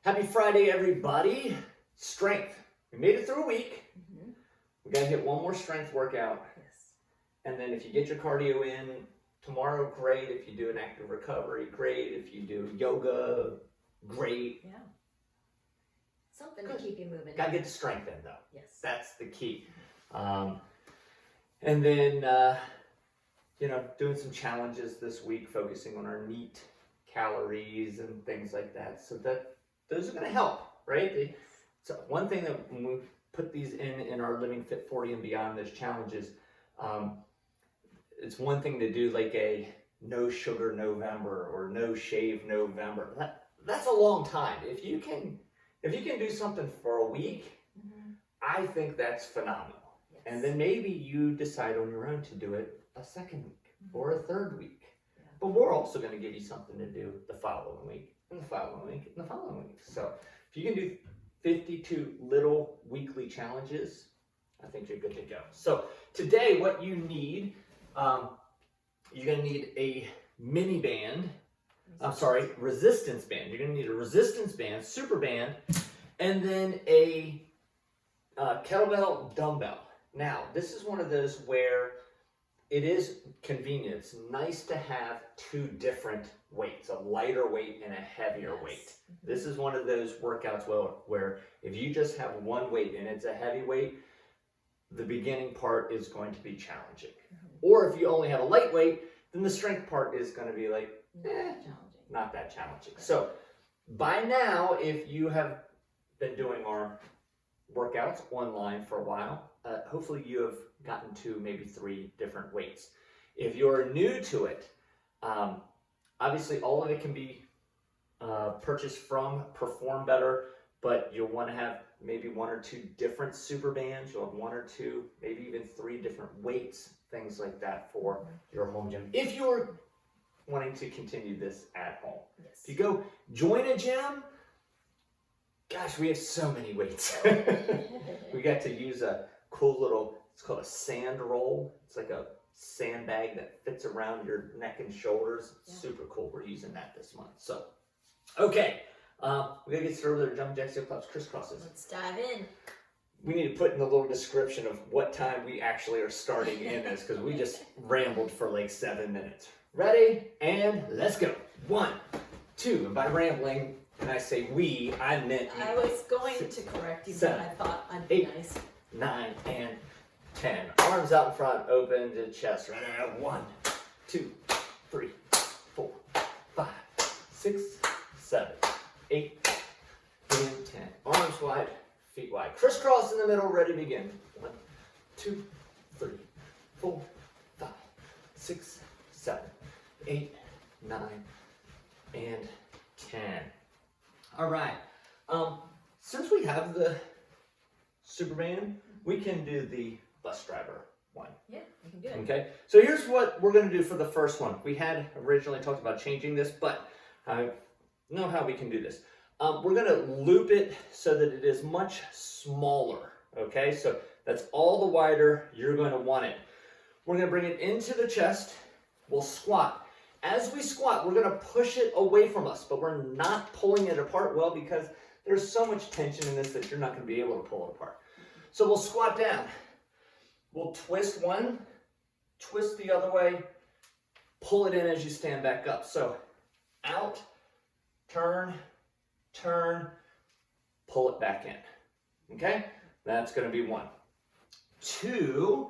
Happy Friday, everybody. Strength. We made it through a week. We got to hit one more strength workout. Yes. And then if you get your cardio in tomorrow, great. If you do an active recovery, great. If you do yoga, great. Yeah. Something Good. to keep you moving. Got to get the strength in, though. Yes. That's the key. And then, doing some challenges this week, focusing on our NEAT calories and things like that. So those are going to help, right? So one thing that when we put these in our Living Fit 40 and Beyond, those challenges, it's one thing to do like a no sugar November or no shave November. That's a long time. If you can do something for a week, I think that's phenomenal. Yes. And then maybe you decide on your own to do it a second week or a third week. Yeah. But we're also going to give you something to do the following week and the following week and the following week. So if you can do 52 little weekly challenges, I think you're good to go. So today what you need, you're going to need a mini band. Resistance band. You're going to need a resistance band, super band, and then a kettlebell dumbbell. Now, this is one of those where it is convenient. It's nice to have two different weights, a lighter weight and a heavier weight. This is one of those workouts where if you just have one weight and it's a heavy weight, the beginning part is going to be challenging. Or if you only have a light weight, then the strength part is going to be like, not that challenging. So by now, if you have been doing our workouts online for a while, hopefully you have gotten to maybe 3 different weights. If you're new to it, obviously all of it can be purchased from Perform Better, but you'll want to have maybe 1 or 2 different super bands. You'll have 1 or 2, maybe even 3 different weights, things like that for your home gym. If you're wanting to continue this at home. Yes. If you go join a gym, gosh, we have so many weights. We got to use a cool little, it's called a sand roll. It's like a sandbag that fits around your neck and shoulders. It's super cool. We're using that this month. So, okay. We got to get started with our jumping jacks, heel claps, crisscrosses. Let's dive in. We need to put in the little description of what time we actually are starting in this because we just rambled for like 7 minutes. Ready? And let's go. 1, 2, and by rambling, and I say we, I meant me. I was going to correct you, but I thought I'd be 8, nice. 9, and 10. Arms out in front, open to chest. Right there. 1, 2, 3, 4, 5, 6, 7, 8, and 10. Arms wide, feet wide. Crisscross in the middle, ready to begin. 1, 2, 3, 4, 5, 6, 7, 8, 9, and 10. All right. Since we have the Superman, we can do the bus driver one. Yeah, we can do it. Okay. So here's what we're going to do for the first one. We had originally talked about changing this, but I know how we can do this. We're going to loop it so that it is much smaller. Okay. So that's all the wider you're going to want it. We're going to bring it into the chest. We'll squat. As we squat, we're going to push it away from us, but we're not pulling it apart well because there's so much tension in this that you're not going to be able to pull it apart. So we'll squat down. We'll twist one, twist the other way, pull it in as you stand back up. So out, turn, turn, pull it back in. Okay? That's going to be 1. 2,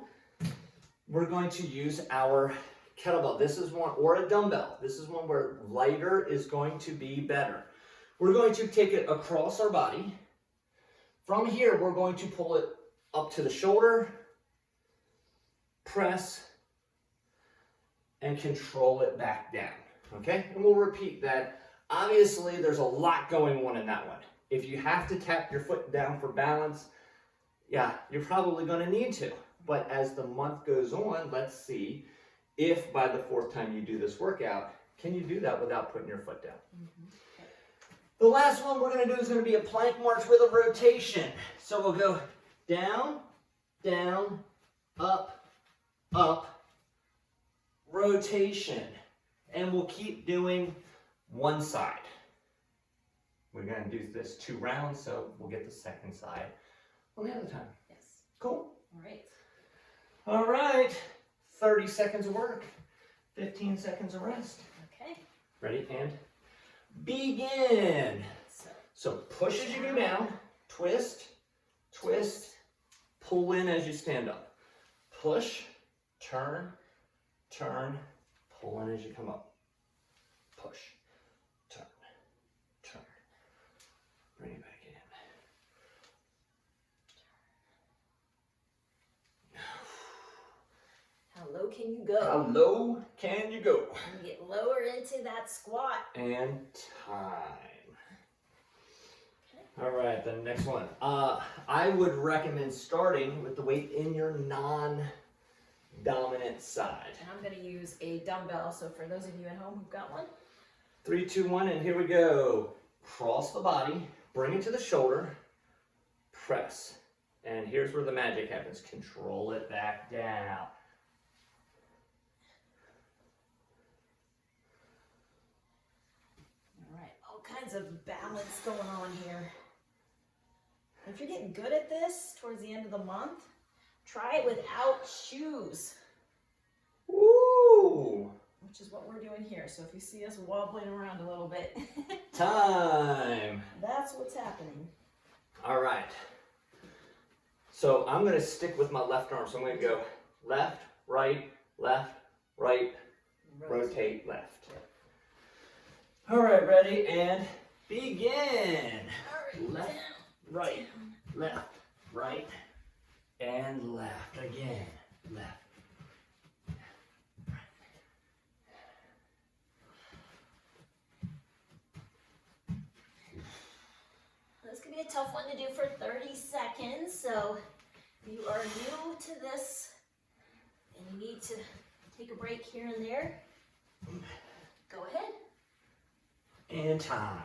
we're going to use our kettlebell. This is one, or a dumbbell. This is one where lighter is going to be better. We're going to take it across our body. From here, we're going to pull it up to the shoulder, press, and control it back down. Okay? And we'll repeat that. Obviously, there's a lot going on in that one. If you have to tap your foot down for balance, yeah, you're probably going to need to. But as the month goes on, let's see if by the 4th time you do this workout, can you do that without putting your foot down? The last one we're going to do is going to be a plank march with a rotation. So we'll go down, down, up, up, rotation. And we'll keep doing one side. We're gonna do this 2 rounds, so we'll get the second side on the other time. Yes. Cool. All right. All right. 30 seconds of work, 15 seconds of rest. Okay. Ready, and begin. So push as you go down, twist, twist, pull in as you stand up. Push, turn, turn, pull in as you come up. Push, turn, turn. Bring it back in. How low can you go? How low can you go? You get lower into that squat. And time. All right, the next one. I would recommend starting with the weight in your non-dominant side. And I'm going to use a dumbbell. So for those of you at home who've got one. 3, 2, 1, and here we go. Cross the body, bring it to the shoulder, press. And here's where the magic happens. Control it back down. All right, all kinds of balance going on here. If you're getting good at this towards the end of the month, try it without shoes. Woo! Which is what we're doing here. So if you see us wobbling around a little bit, Time. that's what's happening. All right. So I'm going to stick with my left arm. So I'm going to go left, right, rotate, left. All right, ready, and begin. Left, right, left, right, and left. Again, left. This could be a tough one to do for 30 seconds. So if you are new to this and you need to take a break here and there, go ahead. And time.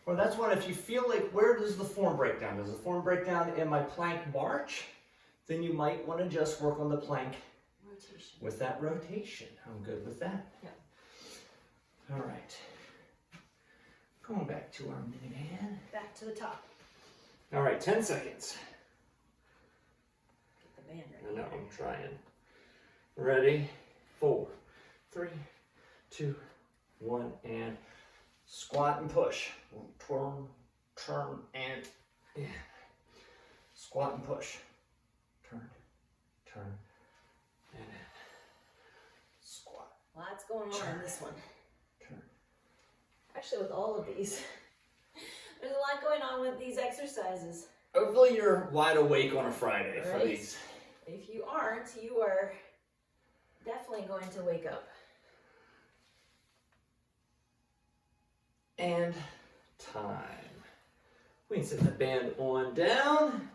Well, that's one, if you feel like, where does the form break down? Does the form break down in my plank march? Then you might want to just work on the plank Rotation. with that rotation. I'm good with that. Yep. All right. Going back to our minute hand. Back to the top. All right, 10 seconds. Get the band I ready. know, I'm trying. Ready? 4, 3, 2, 1, and squat and push. Turn, turn, and yeah. Squat and push. Turn, turn, and squat. Lots going on in this one. Turn. Actually, with all of these, there's a lot going on with these exercises. Hopefully you're wide awake on a Friday for Right. these. If you aren't, you are definitely going to wake up. And time. We can set the band on down.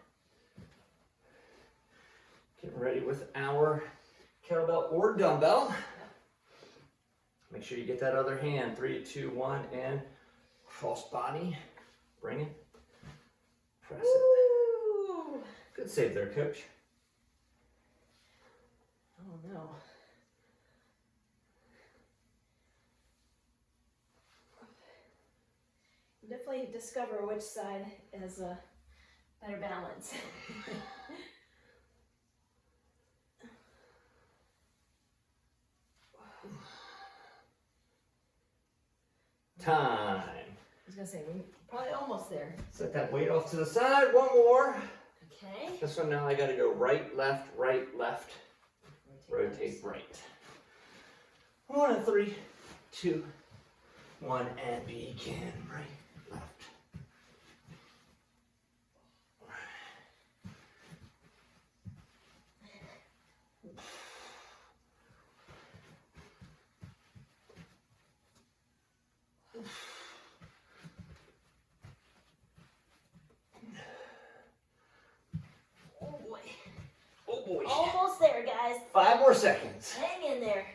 Getting ready with our kettlebell or dumbbell. Make sure you get that other hand. 3, 2, 1, and cross body. Bring it. Press it. Woo! Good save there, coach. Oh no. Definitely discover which side has a better balance. Time. I was gonna say, we're probably almost there. Set that weight off to the side. One more. Okay. This one now I gotta go right, left, rotate right. 1 and 3, 2, 1, and begin. Right, left. Oh boy. Oh boy. Almost there, guys. 5 more seconds. Hang in there.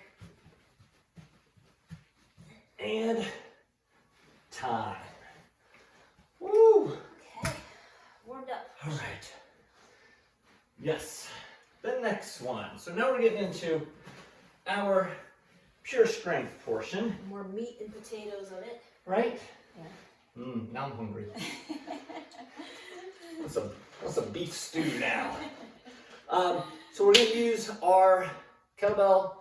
And time. Woo! Okay. Warmed up. All right. Yes. The next one. So now we're getting into our pure strength portion, More meat and potatoes of it. right? Yeah. Now I'm hungry. What's a beef stew now? So we're gonna use our kettlebell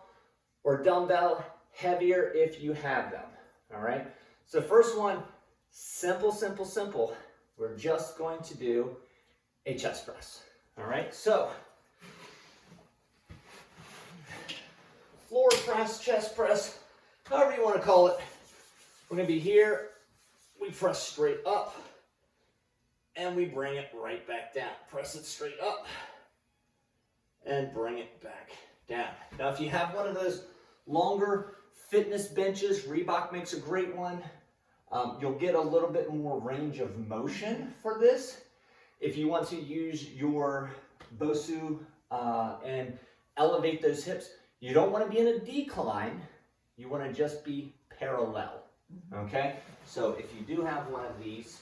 or dumbbell, heavier if you have them, all right? So first one, simple, simple, simple. We're just going to do a chest press, all right? So, floor press, chest press, however you want to call it. We're gonna be here, we press straight up, and we bring it right back down. Press it straight up, and bring it back down. Now, if you have one of those longer fitness benches, Reebok makes a great one. You'll get a little bit more range of motion for this. If you want to use your BOSU and elevate those hips, you don't want to be in a decline. You want to just be parallel, okay? So if you do have one of these,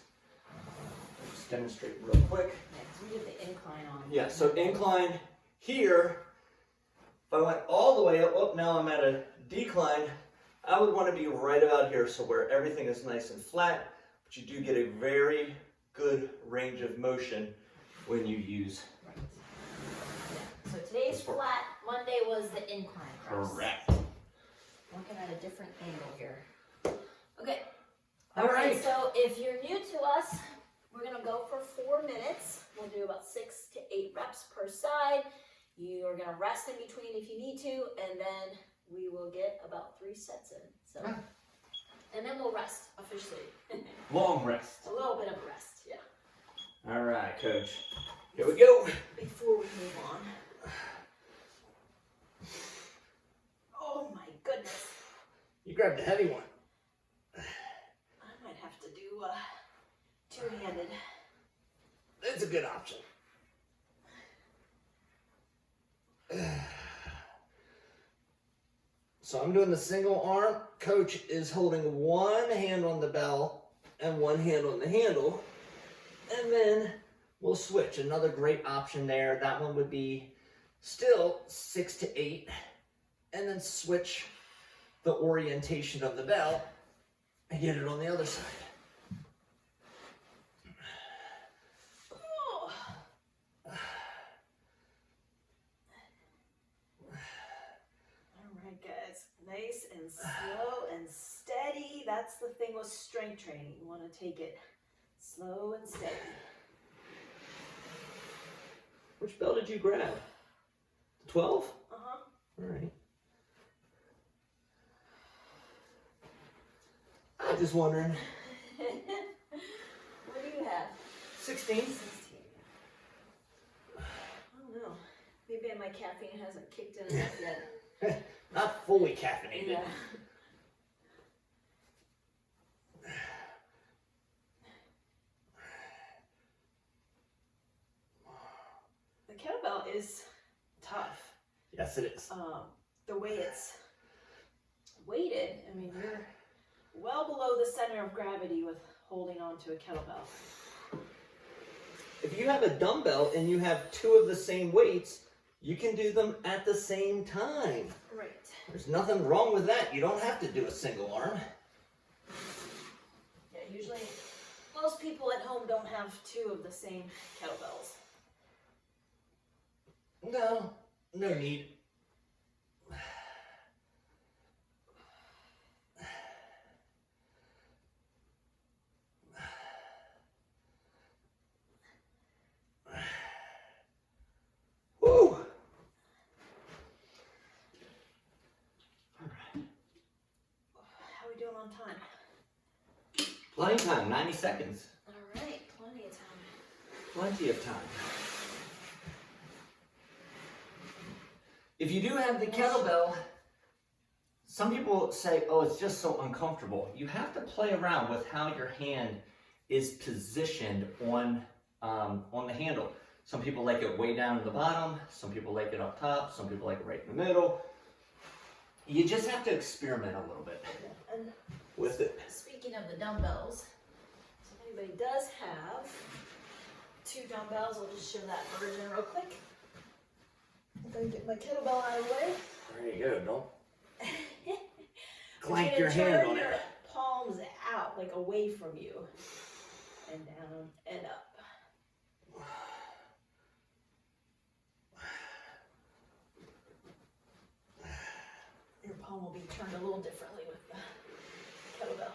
just demonstrate real quick. Yeah, 'cause we did the incline on. Yeah, so incline here, if I went all the way up, oh, now I'm at a decline, I would want to be right about here, so where everything is nice and flat, but you do get a very good range of motion when you use. Right. Yeah. So today's flat, Monday was the incline press. Correct. Looking at a different angle here. Okay. All right. So if you're new to us, we're gonna go for 4 minutes. We'll do about 6 to 8 reps per side. You are gonna rest in between if you need to, and then we will get about 3 sets in. So, and then we'll rest officially. Long rest. A little bit of a rest, yeah. All right, coach. Here we go. Before we move on. Oh my goodness. You grabbed a heavy one. I might have to do two-handed. That's a good option. So I'm doing the single arm. Coach is holding one hand on the bell and one hand on the handle. And then we'll switch. Another great option there. That one would be still 6 to 8. And then switch the orientation of the bell and get it on the other side. Nice and slow and steady. That's the thing with strength training. You want to take it slow and steady. Which bell did you grab? 12? Uh-huh. All right. I'm just wondering. What do you have? 16. 16. I don't know. Maybe my caffeine hasn't kicked in enough yet. Not fully caffeinated. Yeah. The kettlebell is tough. Yes, it is. The way it's weighted, I mean, you're well below the center of gravity with holding on to a kettlebell. If you have a dumbbell and you have 2 of the same weights, you can do them at the same time. Right. There's nothing wrong with that. You don't have to do a single arm. Yeah, usually most people at home don't have 2 of the same kettlebells. No, no need. Woo! How are we doing on time? Plenty of time, 90 seconds. All right, plenty of time. Plenty of time. If you do have the kettlebell, some people say, oh, it's just so uncomfortable. You have to play around with how your hand is positioned on the handle. Some people like it way down at the bottom. Some people like it up top. Some people like it right in the middle. You just have to experiment a little bit And with it. speaking of the dumbbells, so if anybody does have 2 dumbbells, I'll just show that version real quick. I'm gonna get my kettlebell out of the way. There you go. Don't You're clank gonna your hand turn on your it. palms out, like away from you. And down and up. Your palm will be turned a little differently with the kettlebell.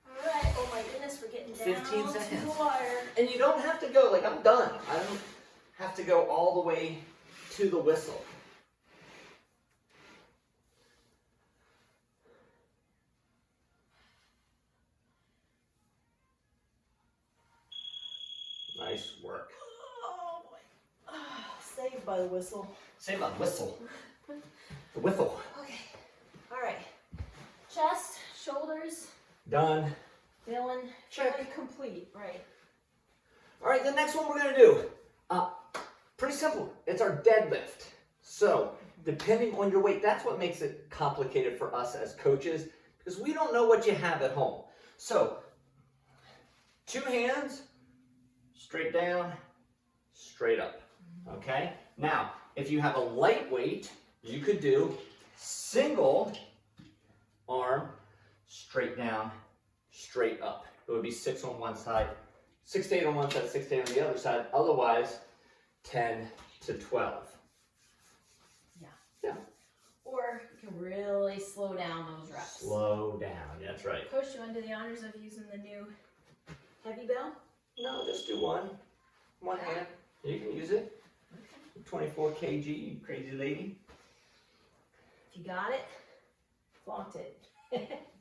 Alright, oh my goodness, we're getting down 15 seconds. to the wire. And you don't have to go, like I'm done. I don't have to go all the way to the whistle. Nice work. Oh boy. Saved by the whistle. Say my whistle. The whistle. Okay. Alright. Chest, shoulders, Done. feeling Check. complete. Right. All right, the next one we're gonna do, pretty simple. It's our deadlift. So depending on your weight, that's what makes it complicated for us as coaches because we don't know what you have at home. So 2 hands, straight down, straight up, okay? Now, if you have a light weight, you could do single arm, straight down, straight up. It would be 6 on one side, 6 to 8 on one side, 6 to 8 on the other side. Otherwise, 10 to 12. Yeah. Yeah. Or you can really slow down those reps. Slow down, that's right. Coach, you want to do the honors of using the new heavy bell? No, just do one hand. You can use it. 24 kg, you crazy lady. If you got it, flaunt it.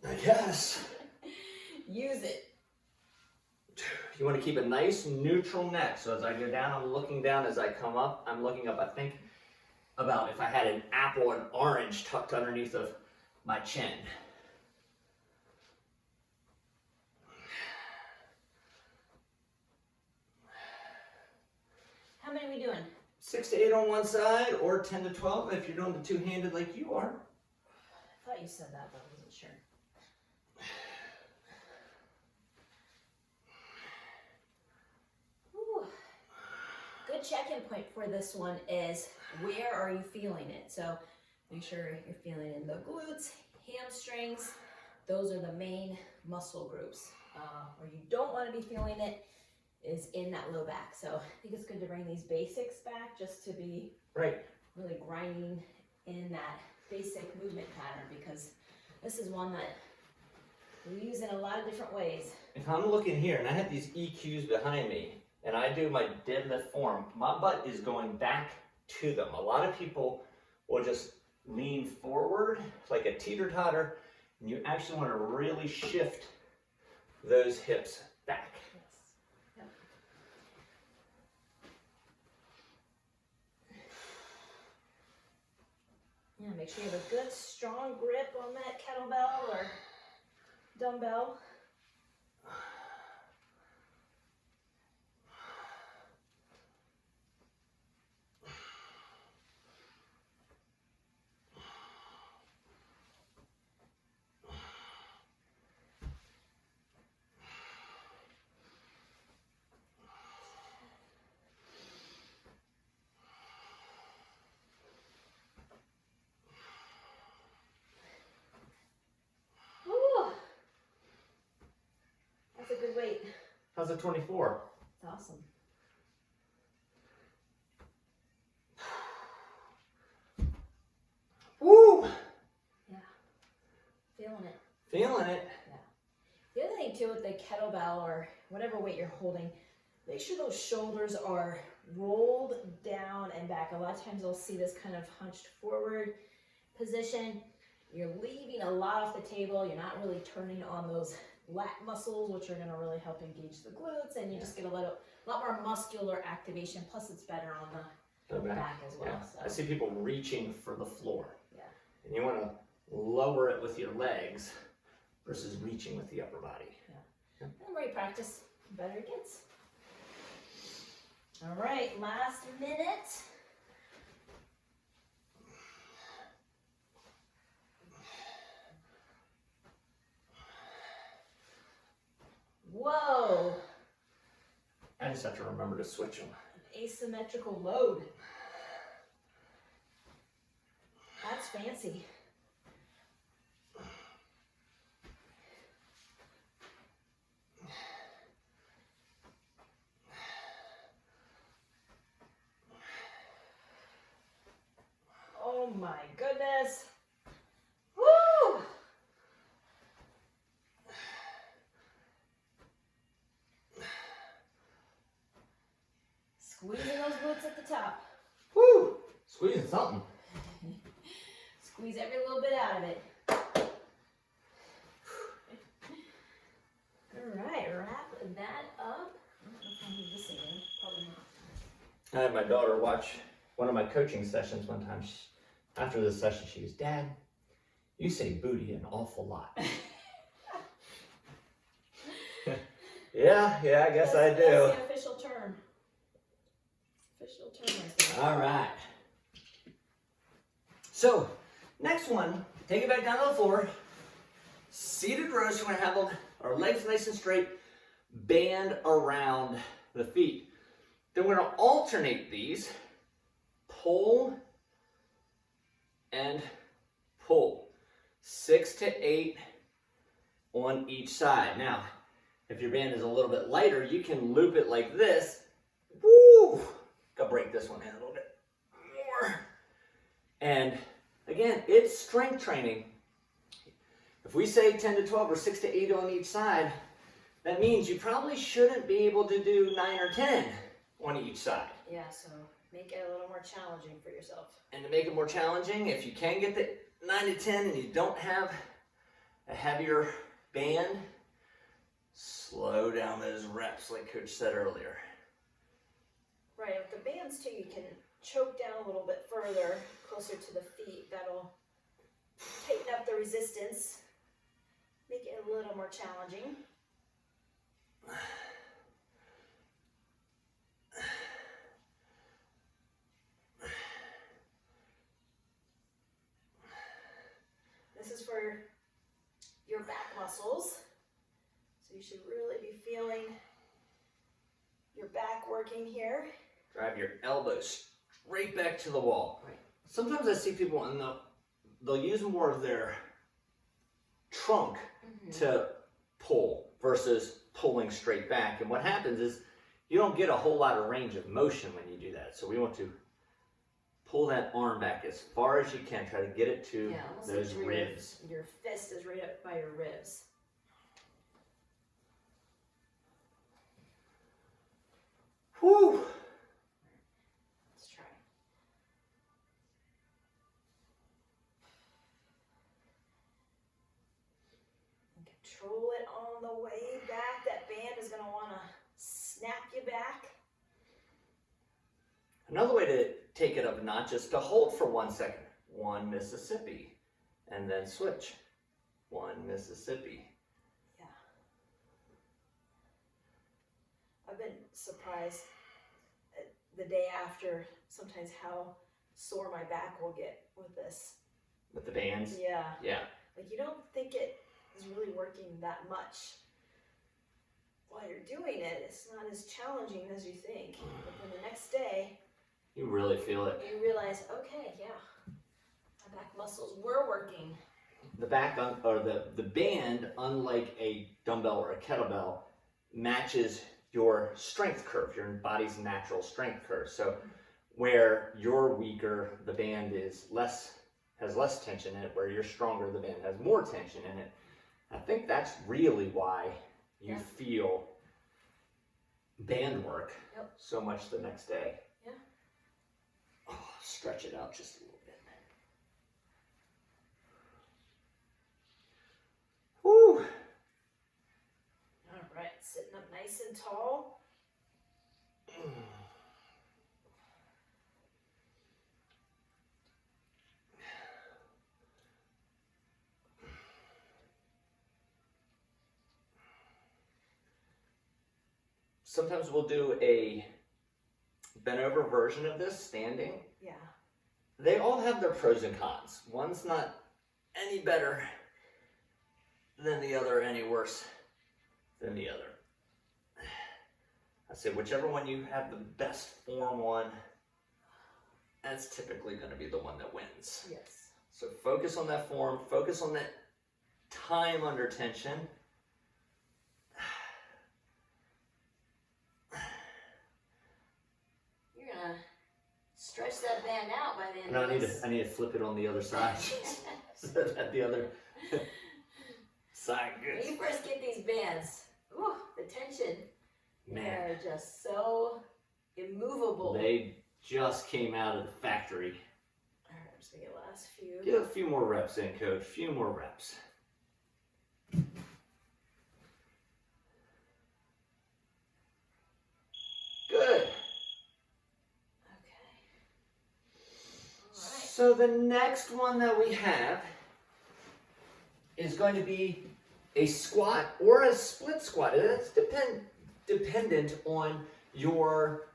I guess. Use it. You want to keep a nice neutral neck. So as I go down, I'm looking down. As I come up, I'm looking up. I think about if I had an apple or an orange tucked underneath of my chin. How many are we doing? 6 to 8 on one side or 10 to 12 if you're doing the two-handed like you are. I thought you said that, but I wasn't sure. Whew. Good check-in point for this one is where are you feeling it? So make sure you're feeling it in the glutes, hamstrings. Those are the main muscle groups. Where you don't want to be feeling it is in that low back. So I think it's good to bring these basics back just to be Right. really grinding in that basic movement pattern, because this is one that we use in a lot of different ways. If I'm looking here and I have these EQs behind me and I do my deadlift form, my butt is going back to them. A lot of people will just lean forward like a teeter-totter, and you actually want to really shift those hips back. Yes. Yep. Yeah, make sure you have a good strong grip on that kettlebell or dumbbell. Woo! That's a good weight. How's it 24? It's awesome. Woo! Yeah. Feeling it. Feeling it. The other thing too with the kettlebell or whatever weight you're holding, make sure those shoulders are rolled down and back. A lot of times you'll see this kind of hunched forward position. You're leaving a lot off the table. You're not really turning on those lat muscles, which are going to really help engage the glutes, and you just get a lot more muscular activation. Plus, it's better on the back as well. Yeah. So. I see people reaching for the floor. Yeah. And you want to lower it with your legs versus reaching with the upper body. And the more you practice, the better it gets. All right, last minute. Whoa. I just have to remember to switch them. Asymmetrical load. That's fancy. Oh my goodness. Woo! Squeezing those glutes at the top. Woo! Squeezing something. Squeeze every little bit out of it. All right, wrap that up. I don't know if I need this again. Probably not. I had my daughter watch one of my coaching sessions one time. After the session, she goes, "Dad, you say booty an awful lot." Yeah, I guess I do. That's the official term. Official term right there. All right. So, next one, take it back down to the floor. Seated rows, we're gonna have our legs nice and straight, band around the feet. Then we're gonna alternate these, pull and pull. 6 to 8 on each side. Now, if your band is a little bit lighter, you can loop it like this. Woo! Gotta break this one in a little bit more. And again, it's strength training. If we say 10 to 12 or 6 to 8 on each side, that means you probably shouldn't be able to do 9 or 10 on each side. Yeah, so make it a little more challenging for yourself. And to make it more challenging, if you can get the 9 to 10 and you don't have a heavier band, slow down those reps like Coach said earlier. Right, with the bands too, you can choke down a little bit further, closer to the feet. That'll tighten up the resistance, make it a little more challenging. This is for your back muscles, so you should really be feeling your back working here. Drive your elbows straight back to the wall. Right. Sometimes I see people and they'll use more of their trunk to pull versus pulling straight back. And what happens is you don't get a whole lot of range of motion when you do that. So we want to pull that arm back as far as you can. Try to get it to those ribs. Your fist is right up by your ribs. Whew. Let's try. And control it on the way back. That band is going to want to snap you back. Another way to take it up a notch is to hold for 1 second. 1 Mississippi. And then switch. 1 Mississippi. Yeah. I've been surprised the day after sometimes how sore my back will get with this. With the bands? Yeah. Yeah. Like you don't think it is really working that much. While you're doing it, it's not as challenging as you think. But then the next day, You really feel it. you realize, okay, yeah, my back muscles were working. The back or the band, unlike a dumbbell or a kettlebell, matches your strength curve, your body's natural strength curve. So where you're weaker, the band has less tension in it. Where you're stronger, the band has more tension in it. I think that's really why you feel band work so much the next day. Yeah. Oh, stretch it out just a little bit. Woo! All right, sitting up nice and tall. Sometimes we'll do a bent over version of this standing. Yeah. They all have their pros and cons. One's not any better than the other, any worse than the other. say whichever one you have the best form on, that's typically going to be the one that wins. Yes. So focus on that form, focus on that time under tension. You're going to stretch that band out by the end No, of this. I need to flip it on the other side. So that the other side When gets. you first get these bands, ooh, the tension, Man, they're just so immovable. they just came out of the factory. All right, I'm just going to get last few. Get a few more reps in, coach. A few more reps. Good. Okay. All right. So the next one that we have is going to be a squat or a split squat. And that's dependent on your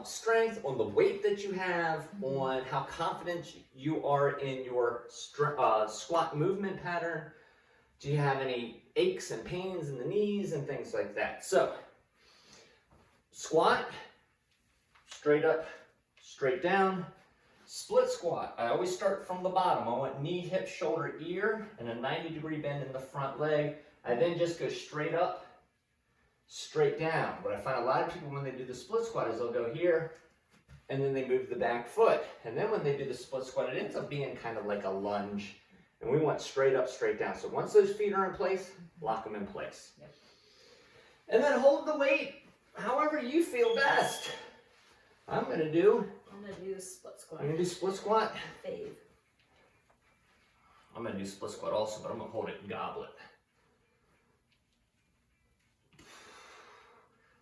strength, on the weight that you have, on how confident you are in your squat movement pattern. Do you have any aches and pains in the knees and things like that? So, squat, straight up, straight down. Split squat, I always start from the bottom. I want knee, hip, shoulder, ear, and a 90-degree bend in the front leg. I then just go straight up, straight down. What I find a lot of people when they do the split squat is they'll go here, and then they move the back foot. And then when they do the split squat, it ends up being kind of like a lunge. And we want straight up, straight down. So once those feet are in place, lock them in place. Yep. And then hold the weight however you feel best. I'm going to do split squat. I'm going to do split squat. Fave. I'm going to do split squat also, but I'm going to hold it in goblet.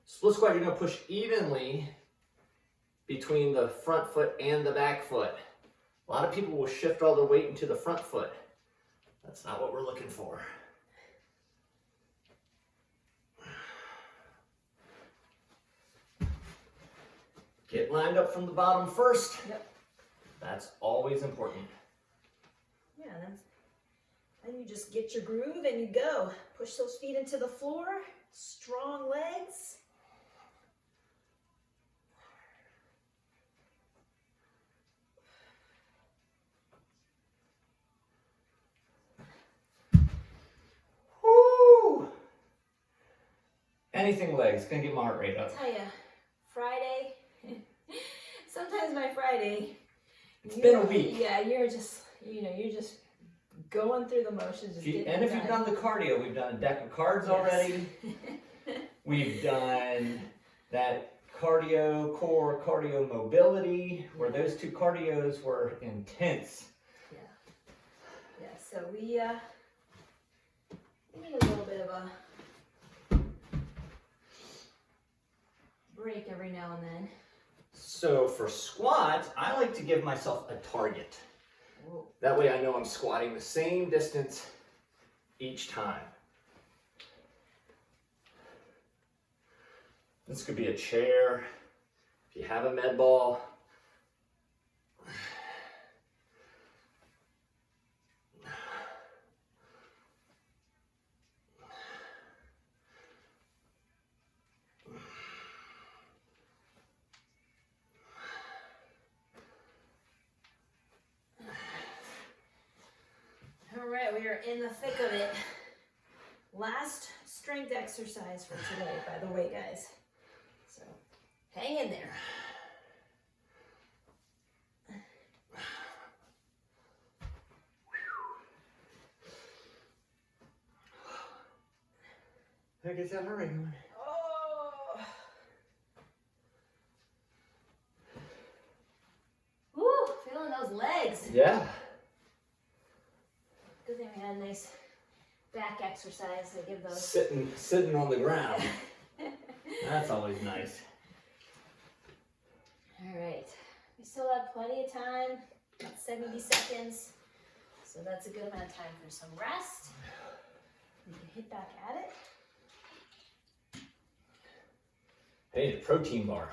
Split squat, you're going to push evenly between the front foot and the back foot. A lot of people will shift all their weight into the front foot. That's not what we're looking for. Get lined up from the bottom first. Yep. That's always important. Yeah, then you just get your groove and you go. Push those feet into the floor. Strong legs. Woo! Anything legs, gonna get my heart rate up. I tell ya, Friday, sometimes by Friday, It's been a week. Yeah, you're just going through the motions. Just getting And if you've done the cardio, we've done a deck of cards already. We've done that core cardio mobility, where those two cardios were intense. Yeah, so we need a little bit of a break every now and then. So for squats, I like to give myself a target. Whoa. That way I know I'm squatting the same distance each time. This could be a chair. If you have a med ball. All right, we are in the thick of it. Last strength exercise for today, by the way, guys. So hang in there. There gets that heart rate going. Oh. Woo, feeling those legs. Yeah. Good thing we had a nice back exercise to give those. Sitting on the ground. That's always nice. All right, we still have plenty of time, about 70 seconds. So that's a good amount of time for some rest. You can hit back at it. I need a protein bar.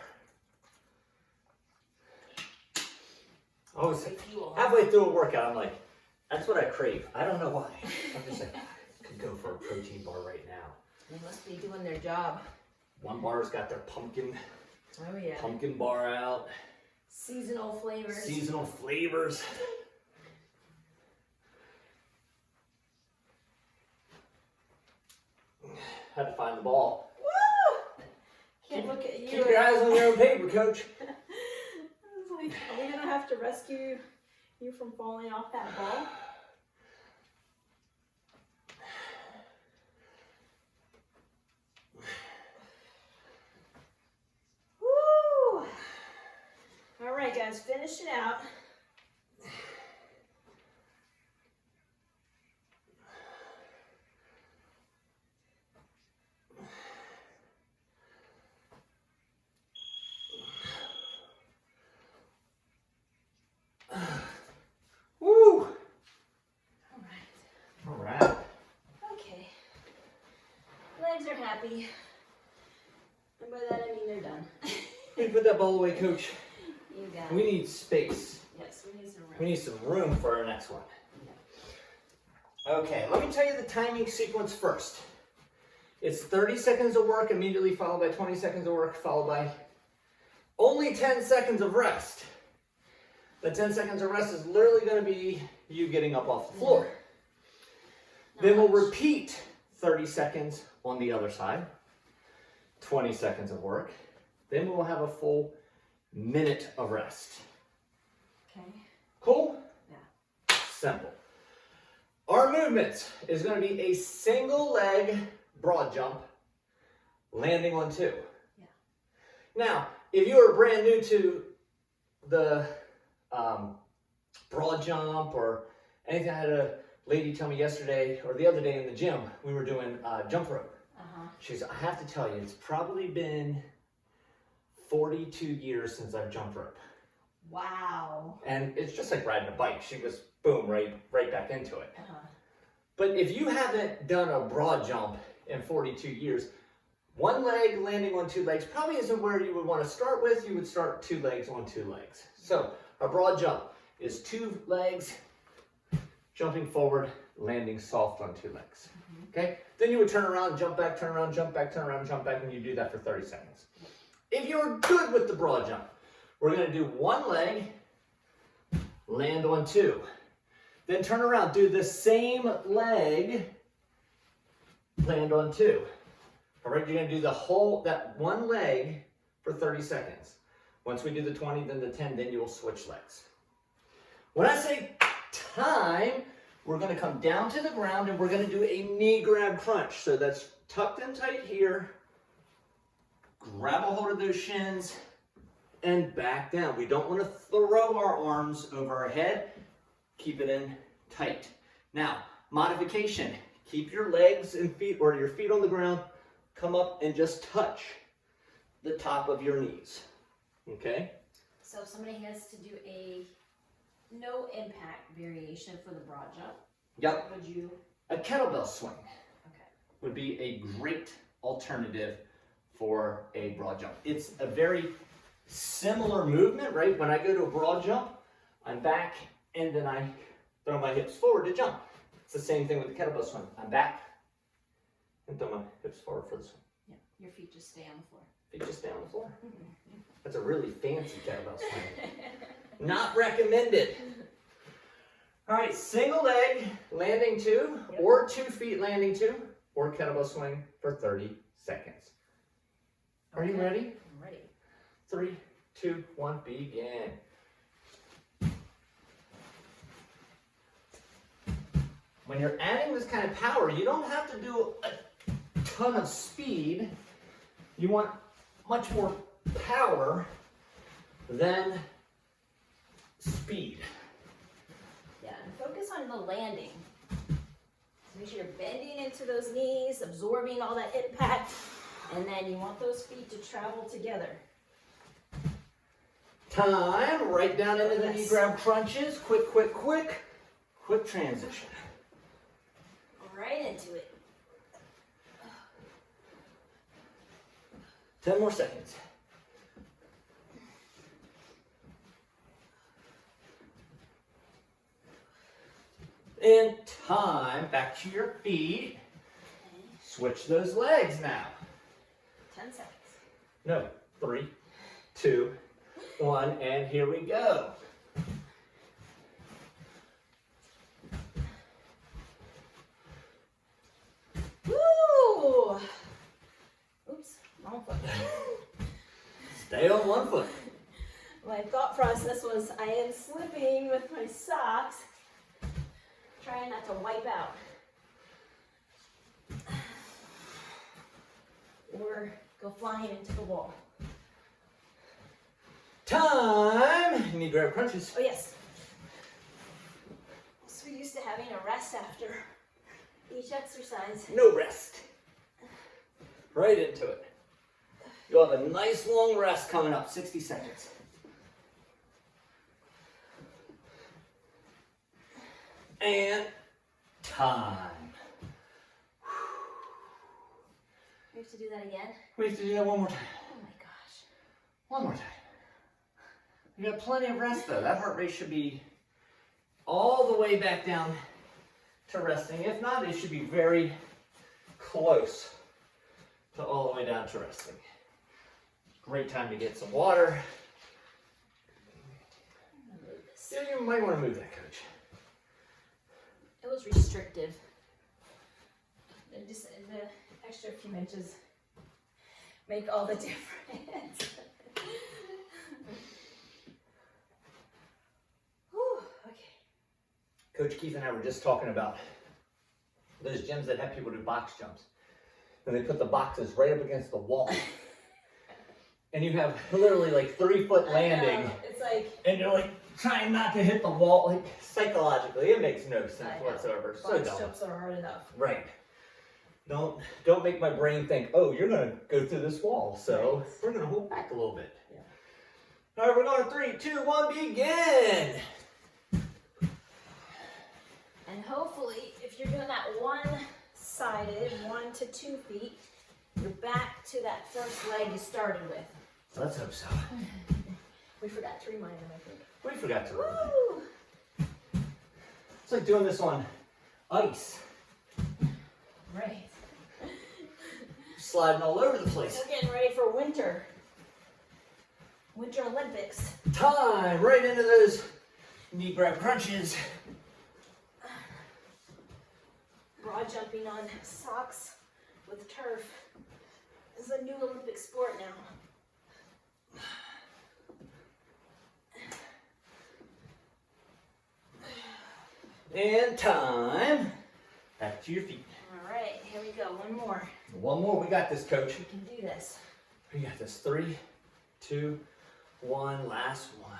Always halfway through a workout, I'm like, that's what I crave. I don't know why. I'm just like, I could go for a protein bar right now. They must be doing their job. One bar's got their pumpkin Oh yeah. pumpkin bar out. Seasonal flavors. Seasonal flavors. Had to find the ball. Woo! Can't look at you. Keep your eyes on your own paper, coach. I was like, are we gonna have to rescue you from falling off that ball? Woo! All right, guys, finish it out. Woo! All right. All right. Okay. Legs are happy. And by that I mean they're done. Hey, put that ball away, coach. You got We it. need space. Yes, we need some room. We need some room for our next one. Okay, let me tell you the timing sequence first. It's 30 seconds of work, immediately followed by 20 seconds of work, followed by only 10 seconds of rest. The 10 seconds of rest is literally going to be you getting up off the floor. Then we'll repeat 30 seconds on the other side, 20 seconds of work. Then we'll have a full minute of rest. Okay. Cool? Yeah. Simple. Our movement is going to be a single leg broad jump, landing on 2. Yeah. Now, if you are brand new to the broad jump or anything, I had a lady tell me yesterday or the other day in the gym, we were doing jump rope. She's, I have to tell you, it's probably been 42 years since I've jumped rope. Wow. And it's just like riding a bike. She was, boom, right back into it. Uh-huh. But if you haven't done a broad jump in 42 years, one leg landing on 2 legs probably isn't where you would want to start with. You would start 2 legs on 2 legs. So a broad jump is 2 legs jumping forward, landing soft on 2 legs. Okay? Then you would turn around, jump back, turn around, jump back, turn around, jump back, and you do that for 30 seconds. If you're good with the broad jump, we're going to do 1 leg, land on 2. Then turn around, do the same leg, land on 2. All right, you're going to do that 1 leg for 30 seconds. Once we do the 20, then the 10, then you will switch legs. When I say time, we're going to come down to the ground and we're going to do a knee grab crunch. So that's tucked in tight here. Grab a hold of those shins and back down. We don't want to throw our arms over our head. Keep it in tight. Now, modification. Keep your legs and feet, or your feet on the ground. Come up and just touch the top of your knees. Okay? So if somebody has to do a no impact variation for the broad jump, Yep. would you? A kettlebell swing Okay. would be a great alternative for a broad jump. It's a very similar movement, right? When I go to a broad jump, I'm back and then I throw my hips forward to jump. It's the same thing with the kettlebell swing. I'm back and throw my hips forward for the swing. Yeah. Your feet just stay on the floor. Feet just stay on the floor. That's a really fancy kettlebell swing. Not recommended. All right, single leg landing 2, or 2 feet landing 2, or kettlebell swing for 30 seconds. Are you ready? I'm ready. 3, 2, 1, begin. When you're adding this kind of power, you don't have to do a ton of speed. You want much more power than speed. Yeah, and focus on the landing. So make sure you're bending into those knees, absorbing all that impact, and then you want those feet to travel together. Time, right down into the knee grab crunches. Quick, quick, quick. Quick transition. Right into it. 10 more seconds. And time, back to your feet. Switch those legs now. 10 10 seconds. No, 3, 2, 1, and here we go. Woo! Oops, wrong foot. Stay on one foot. My thought process was I am slipping with my socks, trying not to wipe out. Or go flying into the wall. Time! You need grab crunches. Oh yes. So used to having a rest after each exercise. No rest. Right into it. You'll have a nice long rest coming up, 60 seconds. And time. We have to do that again? We have to do that one more time. Oh my gosh. One more time. You got plenty of rest though. That heart rate should be all the way back down to resting. If not, it should be very close to all the way down to resting. Great time to get some water. Yeah, you might want to move that, coach. It was restrictive. And just the extra few inches make all the difference. Whew, okay. Coach Keith and I were just talking about those gyms that have people do box jumps. And they put the boxes right up against the wall. And you have literally like 3-foot landing. It's like, And you're like trying not to hit the wall. Like psychologically, it makes no sense whatsoever. So box dumb. jumps are hard enough. Right. Don't make my brain think, oh, you're gonna go through this wall. So Right. we're gonna hold back a little bit. Yeah. All right, we're going 3, 2, 1, begin. And hopefully, if you're doing that one-sided, 1 to 2 feet, you're back to that first leg you started with. Let's hope so. We forgot to remind them, I think. We forgot to run. Woo! It's like doing this on ice. Right. Sliding all over the place. We're getting ready for winter. Winter Olympics. Time, right into those knee grab crunches. Broad jumping on socks with turf is a new Olympic sport now. And time. Back to your feet. All right, here we go. One more. One more. We got this, coach. We can do this. We got this. 3, 2, 1. Last one.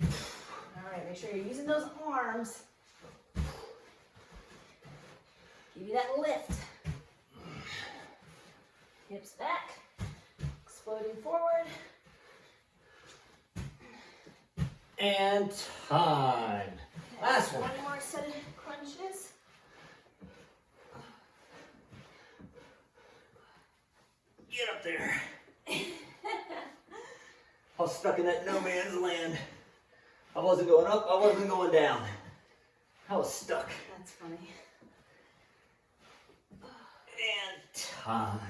All right, make sure you're using those arms. Give you that lift. Hips back. Exploding forward. And time. Last one. One more set of crunches. Get up there. I was stuck in that no man's land. I wasn't going up, I wasn't going down. I was stuck. That's funny. And time.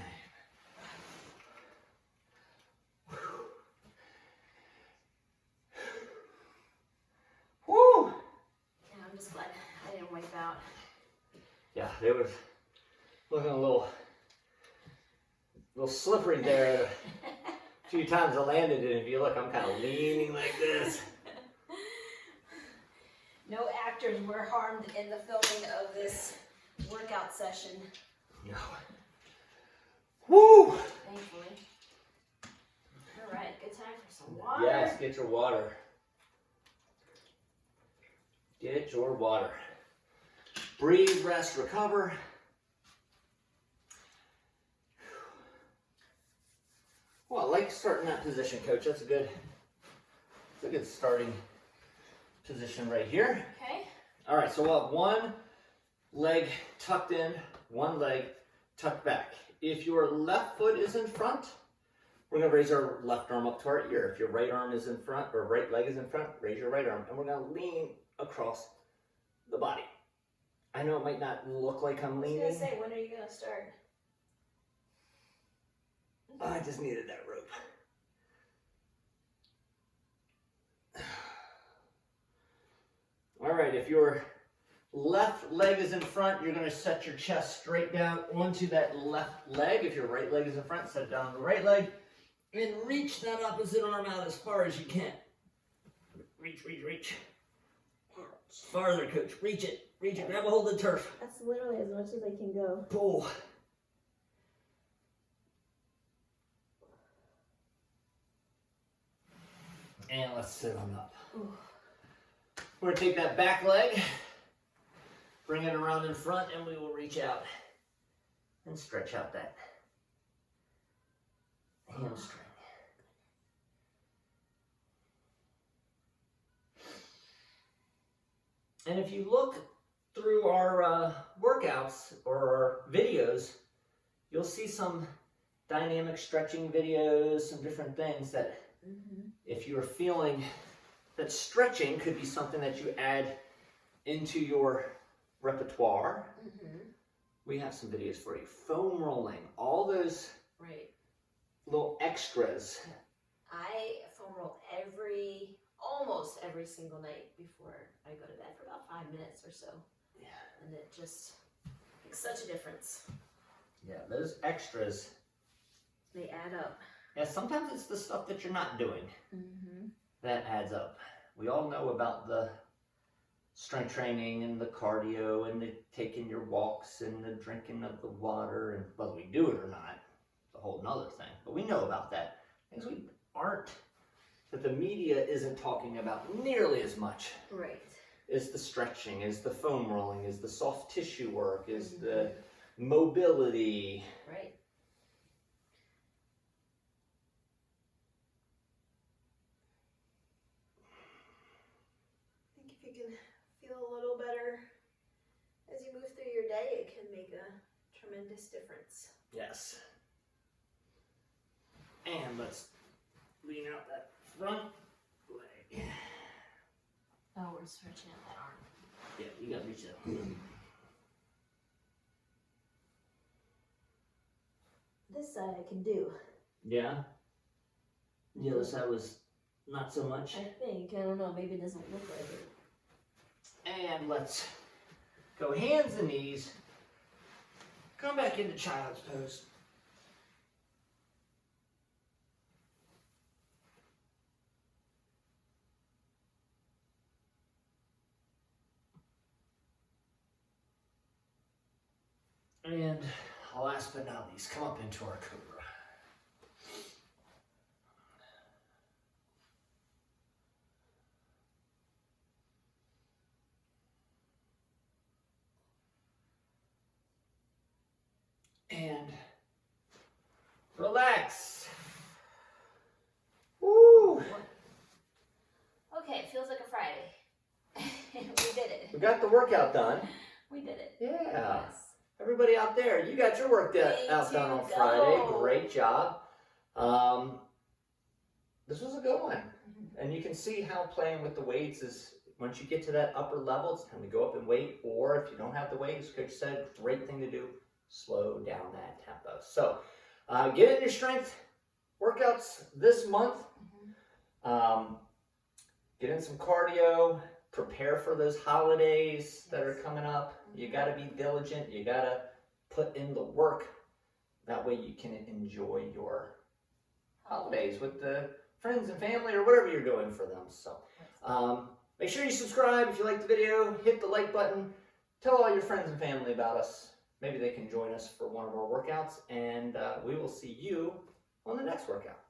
Woo! Yeah, I'm just glad I didn't wipe out. Yeah, it was looking a little slippery there. A few times I landed, and if you look, I'm kind of leaning like this. No actors were harmed in the filming of this workout session, No. Woo! thankfully. All right, good time for some water. Yes, get your water. Get your water. Breathe, rest, recover. Well, I like starting that position, coach. That's a good starting position right here. Okay. All right, so we'll have one leg tucked in, one leg tucked back. If your left foot is in front, We're going to raise our left arm up to our ear. If your right arm is in front or right leg is in front, raise your right arm. And we're going to lean across the body. I know it might not look like I'm leaning. I was going to say, when are you going to start? I just needed that rope. All right, if your left leg is in front, you're going to set your chest straight down onto that left leg. If your right leg is in front, set it down on the right leg. And reach that opposite arm out as far as you can. Reach, reach, reach. Ouch. Farther, coach. Reach it. Reach it. Grab a hold of the turf. That's literally as much as I can go. Pull. And let's sit on up. Ooh. We're going to take that back leg, bring it around in front, and we will reach out and stretch out that hamstring. And if you look through our workouts or our videos, you'll see some dynamic stretching videos, some different things that if you're feeling that stretching could be something that you add into your repertoire, we have some videos for you. Foam rolling, all those little extras. I foam roll almost every single night before I go to bed for about 5 minutes or so. Yeah. And it just makes such a difference. Yeah, those extras. They add up. Yeah, sometimes it's the stuff that you're not doing that adds up. We all know about the strength training and the cardio and the taking your walks and the drinking of the water, and whether we do it or not, it's a whole nother thing. But we know about that. Things we aren't, that the media isn't talking about nearly as much. Right. Is the stretching, is the foam rolling, is the soft tissue work, is the mobility. Right. I think if you can feel a little better as you move through your day, it can make a tremendous difference. Yes. And let's lean out that front leg. Oh, we're stretching out that arm. Yeah, you gotta reach out. This side I can do. Yeah? The other side was not so much. I think. I don't know. Maybe it doesn't look like it. And let's go hands and knees. Come back into child's pose. And last but not least, come up into our cobra. And relax. Woo! Okay, it feels like a Friday. We did it. We got the workout done. We did it. Yeah. Yes. Everybody out there, you got your workout done on Friday. Great job. This was a good one. And you can see how playing with the weights is, once you get to that upper level, it's time to go up and weight. Or if you don't have the weight, as Coach said, great thing to do, slow down that tempo. So get in your strength workouts this month. Get in some cardio. Prepare for those holidays that are coming up. You got to be diligent. You got to put in the work. That way you can enjoy your holidays with the friends and family or whatever you're doing for them. So make sure you subscribe if you like the video. Hit the like button. Tell all your friends and family about us. Maybe they can join us for one of our workouts. And we will see you on the next workout.